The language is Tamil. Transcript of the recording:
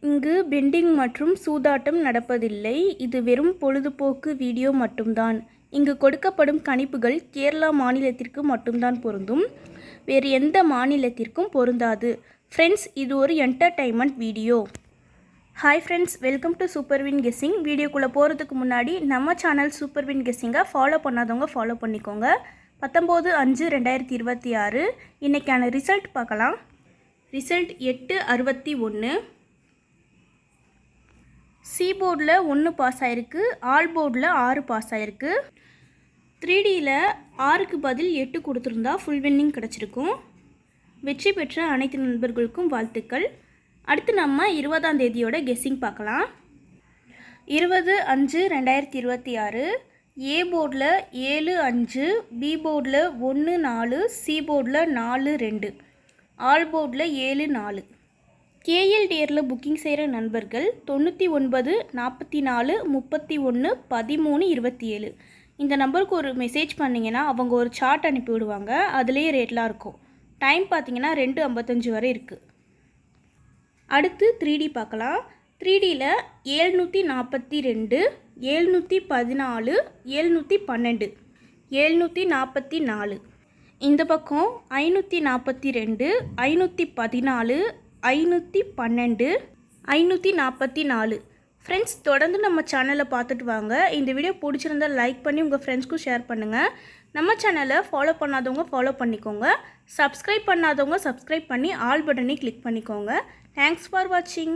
இங்கு பெண்டிங் மற்றும் சூதாட்டம் நடப்பதில்லை. இது வெறும் பொழுதுபோக்கு வீடியோ மட்டும்தான். இங்கு கொடுக்கப்படும் கணிப்புகள் கேரளா மாநிலத்திற்கு மட்டும்தான் பொருந்தும். வேறு எந்த மாநிலத்திற்கும் பொருந்தாது. ஃப்ரெண்ட்ஸ், இது ஒரு entertainment video. Hi friends, welcome to Superwin guessing. வீடியோக்குள்ளே போகிறதுக்கு முன்னாடி நம்ம சேனல் சூப்பர்வின் கெஸ்ஸிங்கை ஃபாலோ பண்ணாதவங்க ஃபாலோ பண்ணிக்கோங்க. 19/5/2026 இன்றைக்கான ரிசல்ட் பார்க்கலாம். ரிசல்ட் 861. சி போர்டில் 1 பாஸ் ஆகிருக்கு, ஆல் போர்டில் 6 பாஸ் ஆகிருக்கு. 3Dயில் 6க்கு பதில் 8 கொடுத்துருந்தா ஃபுல் வின்னிங் கிடச்சிருக்கும். வெற்றி பெற்ற அனைத்து நண்பர்களுக்கும் வாழ்த்துக்கள். அடுத்து நம்ம 20ஆம் தேதியோட கெஸ்ஸிங் பார்க்கலாம். 20/5/2026 ஏ போர்டில் 7-5, பி போர்டில் 1-4, சி போர்டில் 4-2, ஆல் போர்டில் 7-4. கேஎல்டிஆரில் புக்கிங் செய்கிற நண்பர்கள் 99 44 31 13 27 இந்த நம்பருக்கு ஒரு மெசேஜ் பண்ணிங்கன்னா அவங்க ஒரு சார்ட் அனுப்பி விடுவாங்க. அதுலேயே ரேட்லாம் இருக்கும். டைம் பார்த்தீங்கன்னா 2:55 வரை இருக்குது. அடுத்து 3D பார்க்கலாம். 3Dயில் 742, 714, 712, 744. இந்த பக்கம் 542, 514, 512, 544. ஃப்ரெண்ட்ஸ், தொடர்ந்து நம்ம சேனலை பார்த்துட்டு வாங்க. இந்த வீடியோ பிடிச்சிருந்தால் லைக் பண்ணி உங்கள் ஃப்ரெண்ட்ஸ்க்கும் ஷேர் பண்ணுங்கள். நம்ம சேனலை ஃபாலோ பண்ணாதவங்க ஃபாலோ பண்ணிக்கோங்க. சப்ஸ்கிரைப் பண்ணாதவங்க சப்ஸ்கிரைப் பண்ணி ஆல் பட்டனை கிளிக் பண்ணிக்கோங்க. தேங்க்ஸ் ஃபார் வாட்சிங்.